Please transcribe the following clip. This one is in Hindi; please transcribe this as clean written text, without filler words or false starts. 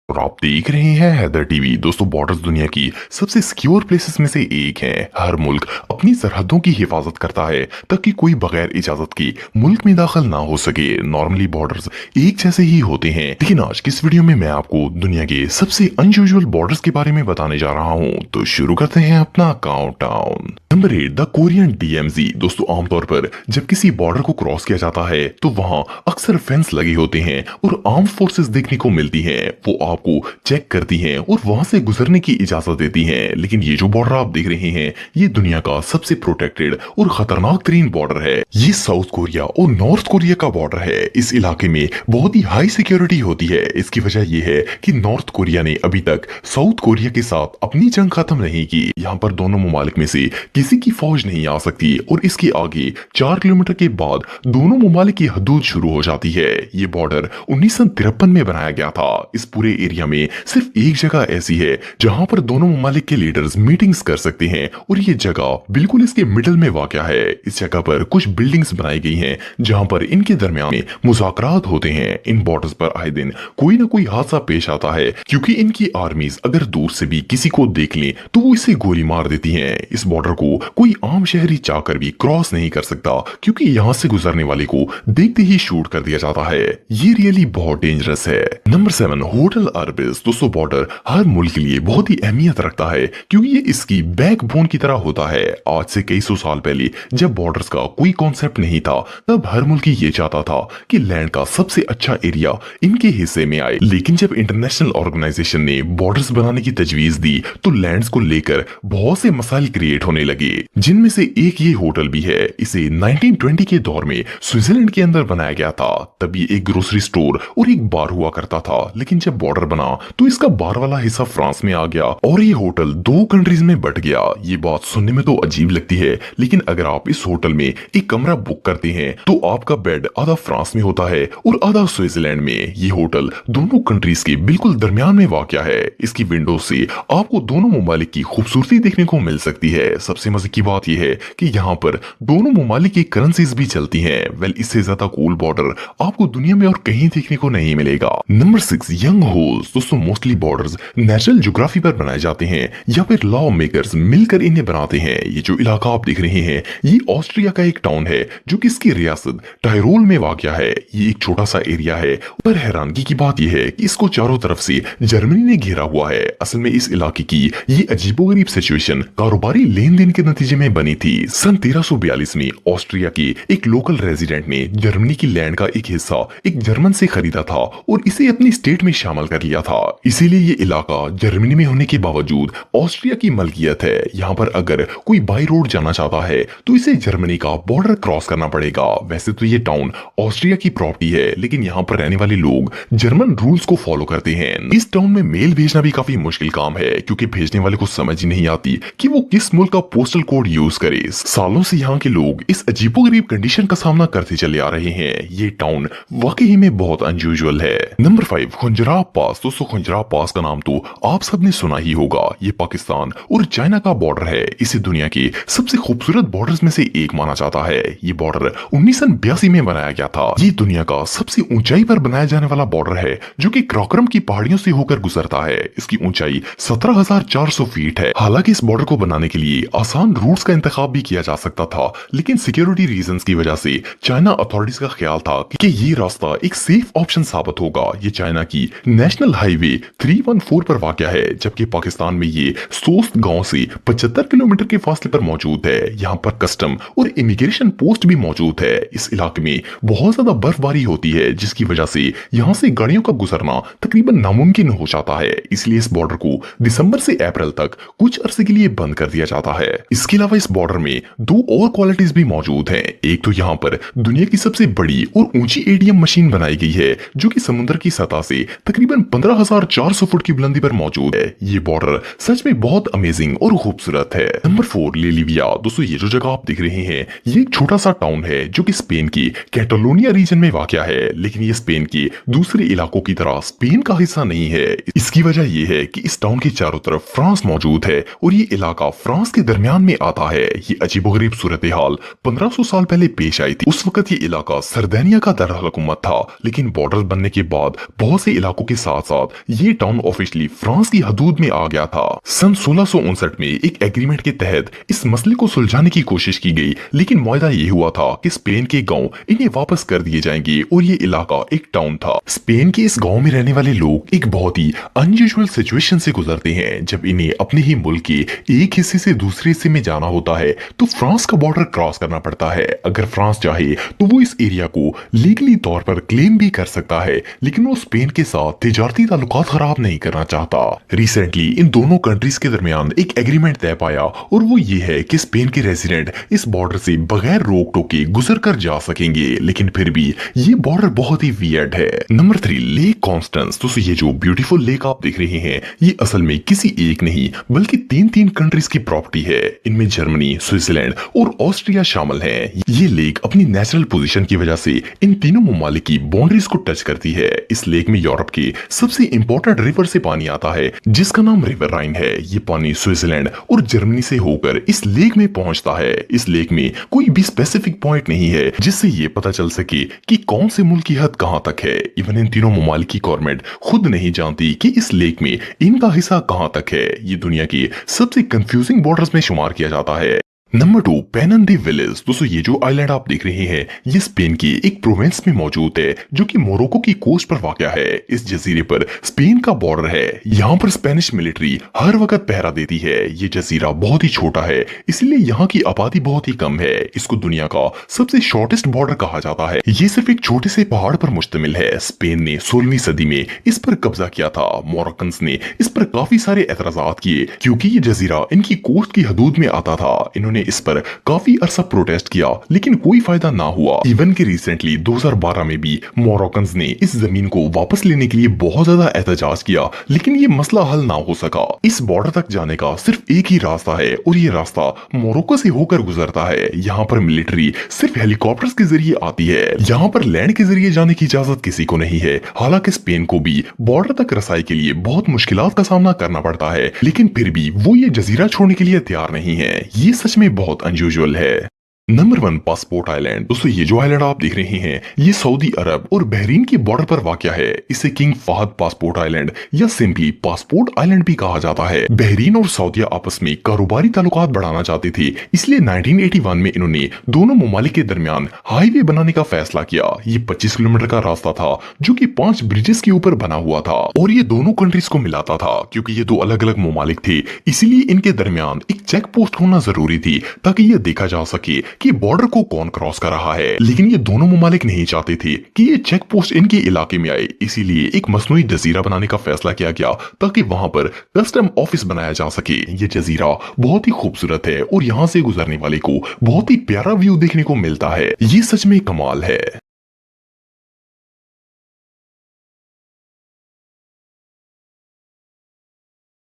और आप देख रहे हैं हैदर टीवी। दोस्तों, बॉर्डर्स दुनिया की सबसे सिक्योर प्लेसेस में से एक हैं। हर मुल्क अपनी सरहदों की हिफाजत करता है ताकि कोई बगैर इजाजत के मुल्क में दाखिल ना हो सके। नॉर्मली बॉर्डर्स एक जैसे ही होते हैं, लेकिन आज की इस वीडियो में मैं आपको दुनिया के सबसे अनयूजुअल बॉर्डर्स के बारे में बताने जा रहा हूँ। तो शुरू करते हैं अपना countdown. Number 8, the Korean DMG. दोस्तों, आमतौर पर जब किसी बॉर्डर को क्रॉस किया जाता है तो वहाँ अक्सर फेंस लगे होते हैं और आर्म फोर्सेस देखने को मिलती हैं। वो आपको चेक करती हैं और वहां से गुजरने की इजाजत देती हैं। लेकिन ये जो बॉर्डर आप देख रहे हैं, ये दुनिया का सबसे प्रोटेक्टेड और खतरनाक तरीन बॉर्डर है। ये साउथ कोरिया और नॉर्थ कोरिया का बॉर्डर है। इस इलाके में बहुत ही हाई सिक्योरिटी होती है। इसकी वजह यह है कि नॉर्थ कोरिया ने अभी तक साउथ कोरिया के साथ अपनी जंग खत्म नहीं की। यहाँ पर दोनों ममालिक में से किसी की फौज नहीं आ सकती और इसके आगे 4 किलोमीटर के बाद दोनों ममालिक की हदूद शुरू हो जाती है। ये बॉर्डर 1953 में बनाया गया था। इस पूरे एरिया में सिर्फ एक जगह ऐसी है जहां पर दोनों ममालिक के लीडर्स मीटिंग्स कर सकते हैं और ये जगह बिल्कुल इसके मिडिल में वाक़या है। इस जगह पर कुछ बिल्डिंग्स बनाई गई हैं जहां पर इनके दरमियान में मुज़ाकरात होते हैं। इन बॉर्डर्स पर आए दिन कोई ना कोई हादसा पेश आता है, क्योंकि इनकी आर्मीज अगर दूर से भी किसी को देख लें तो वो इसे गोली मार देती हैं। इस बॉर्डर को कोई आम शहरी चाहकर भी क्रॉस नहीं कर सकता, क्योंकि यहाँ से गुजरने वाले को देखते ही शूट कर दिया जाता है। ये रियली बहुत डेंजरस है। Number 7, hotel Arbez. दोस्तों, बॉर्डर हर मुल्क के लिए बहुत ही अहमियत रखता है, क्योंकि ये इसकी बैकबोन की तरह होता है। आज से कई सौ साल पहले जब बॉर्डर्स का कोई कॉन्सेप्ट नहीं था, तब हर मुल्क ये चाहता था कि लैंड का सबसे अच्छा एरिया इनके हिस्से में आए। लेकिन जब इंटरनेशनल ऑर्गेनाइजेशन ने बॉर्डर्स बनाने की तजवीज दी तो लैंड्स को लेकर बहुत से मसाइल क्रिएट होने लगे, जिनमें से एक ये होटल भी है। इसे 1920 के दौर में स्विट्जरलैंड के अंदर बनाया गया था। तब ये एक ग्रोसरी स्टोर और एक बार हुआ करता था। लेकिन जब बॉर्डर बना तो इसका बार वाला हिस्सा फ्रांस में आ गया और ये होटल 2 कंट्रीज में बट गया। ये बात सुनने में तो अजीब लगती है, लेकिन अगर आप इस होटल में एक कमरा बुक करते हैं तो आपका बेड आधा फ्रांस में होता है और आधा स्विट्जरलैंड में। ये होटल दोनों कंट्रीज के बिल्कुल दरमियान में वाक़या है। इसकी विंडो से आपको दोनों ममालिक की खूबसूरती देखने को मिल सकती है। सबसे मजे की बात यह है कि यहाँ पर दोनों ममालिक की करेंसीज भी चलती हैं। वेल, इससे ज्यादा कूल बॉर्डर आपको दुनिया में और कहीं देखने को नहीं मिलेगा। Number 6, young holes. दोस्तों, मोस्टली बॉर्डर्स नेचुरल ज्योग्राफी पर बनाए जाते हैं या फिर लॉ मेकर्स मिलकर इन्हें बनाते हैं। ये जो इलाका आप देख रहे हैं, ये ऑस्ट्रिया का एक टाउन है जो कि इसकी रियासत टायरोल में वाक़या है। ये एक छोटा सा एरिया है, पर हैरानगी की बात यह है कि इसको चारों तरफ से जर्मनी ने घेरा हुआ है। असल में इस इलाके की ये अजीबोगरीब सिचुएशन कारोबारी लेन देन के नतीजे में बनी थी। सन 1342 में ऑस्ट्रिया के एक लोकल रेजिडेंट ने जर्मनी की लैंड का एक हिस्सा एक जर्मन से खरीदा था और इसे अपनी स्टेट में शामिल कर लिया था। इसीलिए ये इलाका जर्मनी में होने के बावजूद ऑस्ट्रिया की मलकियत है। यहाँ पर अगर कोई बाई रोड जाना चाहता है तो इसे जर्मनी का बॉर्डर क्रॉस करना पड़ेगा। वैसे तो ये टाउन ऑस्ट्रिया की प्रॉपर्टी है, लेकिन यहाँ पर रहने वाले लोग जर्मन रूल्स को फॉलो करते हैं। इस टाउन में मेल भेजना भी काफी मुश्किल काम है, क्योंकि भेजने वाले को समझ ही नहीं आती कि वो किस मुल्क का पोस्टल कोड यूज करे। सालों से यहाँ के लोग इस अजीबोगरीब कंडीशन का सामना करते चले आ रहे हैं। ये टाउन वाकई में बहुत अनयूजुअल है। नंबर 5, खुंजराब पास। दोस्तों, खुंजराब पास का नाम तो आप सबने सुना ही होगा। ये पाकिस्तान और चाइना का बॉर्डर है। इसे दुनिया के सबसे खूबसूरत बॉर्डर्स में से एक माना जाता है। ये बॉर्डर 1982 में बनाया गया था। ये दुनिया का सबसे ऊंचाई पर बनाया जाने वाला बॉर्डर है, जो कि कराकोरम की पहाड़ियों से होकर गुजरता है। इसकी ऊंचाई 17,400 फीट है। हालांकि इस बॉर्डर को बनाने के लिए आसान रूट्स का इंतखाब भी किया जा सकता था, लेकिन सिक्योरिटी रीजंस की वजह से चाइना अथॉरिटीज का ख्याल था कि ये रास्ता एक सेफ ऑप्शन साबित होगा। ये चाइना की नेशनल हाईवे 314 पर वाक़या है, जबकि पाकिस्तान में ये सोस्त गांव से 75 किलोमीटर के फासले पर मौजूद है। यहाँ पर कस्टम और इमिग्रेशन पोस्ट भी मौजूद है। इस इलाके में बहुत ज्यादा बर्फबारी होती है, जिसकी वजह से यहाँ से गाड़ियों का गुजरना तकरीबन नामुमकिन हो जाता है। इसलिए इस बॉर्डर को दिसंबर से अप्रैल तक कुछ अरसे के लिए बंद कर दिया जाता है। इसके अलावा इस बॉर्डर में 2 और क्वालिटीज भी मौजूद हैं। एक तो यहाँ पर दुनिया की सबसे बड़ी और ऊंची एटीएम मशीन बनाई गई है, जो कि समुद्र की सतह से तकरीबन 15,400 फुट की बुलंदी पर मौजूद है। ये बॉर्डर सच में बहुत अमेजिंग और खूबसूरत है। नंबर 4, लिलिविया। दोस्तों, ये जो जगह आप देख रहे हैं, ये एक छोटा सा टाउन है जो कि स्पेन की कैटालोनिया रीजन में वाक़या है। लेकिन ये स्पेन के दूसरे इलाकों की तरह स्पेन का हिस्सा नहीं है। इसकी वजह यह है कि इस टाउन के चारों तरफ फ्रांस मौजूद है और ये इलाका फ्रांस के दरमियान में आता है। ये अजीबोगरीब सूरत हाल 1500 साल पहले पेश आई थी। उस वक्त ये इलाका सरदानिया का दारुल हुकूमत था, लेकिन बॉर्डर बनने के बाद बहुत से इलाकों के साथ साथ साथ ये टाउन ऑफिशियली फ्रांस की हदूद में आ गया था। सन 1659 में एक एग्रीमेंट के तहत इस मसले को सुलझाने की कोशिश की गई, लेकिन मुआहदा ये हुआ था कि स्पेन के गांव इन्हें वापस कर दिए जाएंगे और ये इलाका एक टाउन था। स्पेन के इस गांव में रहने वाले लोग एक बहुत ही अनयूजुअल सिचुएशन से गुजरते हैं जब इन्हें अपने ही मुल्क के एक हिस्से से दूसरे हिस्से में जाना होता है तो फ्रांस का बॉर्डर क्रॉस करना पड़ता है। अगर फ्रांस चाहे तो वो इस एरिया को लीगली तौर पर क्लेम भी कर सकता है, लेकिन वो स्पेन के साथ तिजारती ताल्लुकात खराब नहीं करना चाहता। रिसेंटली इन दोनों कंट्रीज के दरमियान एक एग्रीमेंट तय पाया और वो ये है कि स्पेन के रेजिडेंट इस बॉर्डर से बगैर रोक टोके गुजर कर जा सकेंगे, लेकिन फिर भी ये बॉर्डर बहुत ही वियर्ड है। Number 3, lake Constance. दोस्तों ये जो ब्यूटीफुल लेक आप देख रहे हैं ये असल में किसी एक नहीं बल्कि तीन कंट्रीज की प्रॉपर्टी है। इनमें जर्मनी, स्विट्जरलैंड और ऑस्ट्रिया शामिल हैं। ये लेक अपनी नेचुरल पोजीशन की वजह से इन तीनों ममालिक की बाउंड्रीज को टच करती है। इस लेक में यूरोप के सबसे इंपॉर्टेंट रिवर से पानी आता है जिसका नाम रिवर राइन है। ये पानी स्विट्जरलैंड और जर्मनी से होकर इस लेक में पहुंचता है। इस लेक में कोई भी स्पेसिफिक पॉइंट नहीं है जिससे ये पता चल सके कि कौन से मुल्क की हद कहां तक है। इवन इन तीनों ममालिक की गवर्नमेंट खुद नहीं जानती कि इस लेक में इनका हिस्सा कहां तक है। ये दुनिया के सबसे कंफ्यूजिंग बॉर्डर्स में शुमार किया जाता है। Number 2, Pennan the village. दोस्तों ये जो आइलैंड आप देख रहे हैं ये स्पेन की एक प्रोविंस में मौजूद है जो कि मोरक्को की कोस्ट पर वाक़या है। इस जजीरे पर स्पेन का बॉर्डर है। यहाँ पर स्पेनिश मिलिट्री हर वक्त पहरा देती है। ये जजीरा बहुत ही छोटा है इसलिए यहाँ की आबादी बहुत ही कम है। इसको दुनिया का सबसे शॉर्टेस्ट बॉर्डर कहा जाता है। ये सिर्फ एक छोटे से पहाड़ पर मुश्तमिल है। स्पेन ने 16वीं सदी में इस पर कब्जा किया था। मोरक्कन्स ने इस पर काफी सारे एतराजात किए क्योंकि ये जजीरा इनकी कोस्ट की हदूद में आता था। इन्होंने इस पर काफी अरसा प्रोटेस्ट किया लेकिन कोई फायदा ना हुआ। इवन कि रिसेंटली 2012 में भी मोरक्कन्स ने इस जमीन को वापस लेने के लिए बहुत ज्यादा एहतजाज किया लेकिन ये मसला हल ना हो सका। इस बॉर्डर तक जाने का सिर्फ एक ही रास्ता है और ये रास्ता मोरक्को से होकर गुजरता है। यहाँ पर मिलिट्री सिर्फ हेलीकॉप्टर्स के जरिए आती है। यहाँ पर लैंड के जरिए जाने की इजाजत किसी को नहीं है। हालांकि स्पेन को भी बॉर्डर तक रसाई के लिए बहुत मुश्किलात का सामना करना पड़ता है लेकिन फिर भी वो ये जजीरा छोड़ने के लिए तैयार नहीं है। ये सच में बहुत अनयूजुअल है। Number 1, passport island. दोस्तों ये जो आइलैंड आप देख रहे हैं ये सऊदी अरब और बहरीन के बॉर्डर पर वाक़या है। इसे किंग फहद पासपोर्ट आइलैंड या सिंपली पासपोर्ट आइलैंड भी कहा जाता है। बहरीन और सऊदीया आपस में कारोबारी ताल्लुकात बढ़ाना चाहते थे इसलिए 1981 में इन्होंने दोनों ममालिक के दरमियान हाईवे बनाने का फैसला किया। ये 25 किलोमीटर का रास्ता था जो कि 5 ब्रिजेस के ऊपर बना हुआ था और ये दोनों कंट्रीज को मिलाता था। क्योंकि ये दो अलग अलग ममालिक थे इसीलिए इनके दरमियान एक चेक पोस्ट होना जरूरी थी ताकि ये देखा जा सके कि बॉर्डर को कौन क्रॉस कर रहा है। लेकिन ये दोनों ममालिक नहीं चाहते थे कि ये चेक पोस्ट इनके इलाके में आए, इसीलिए एक मसनूई जजीरा बनाने का फैसला किया गया ताकि वहां पर कस्टम ऑफिस बनाया जा सके। ये जजीरा बहुत ही खूबसूरत है और यहाँ से गुजरने वाले को बहुत ही प्यारा व्यू देखने को मिलता है। ये सच में कमाल है।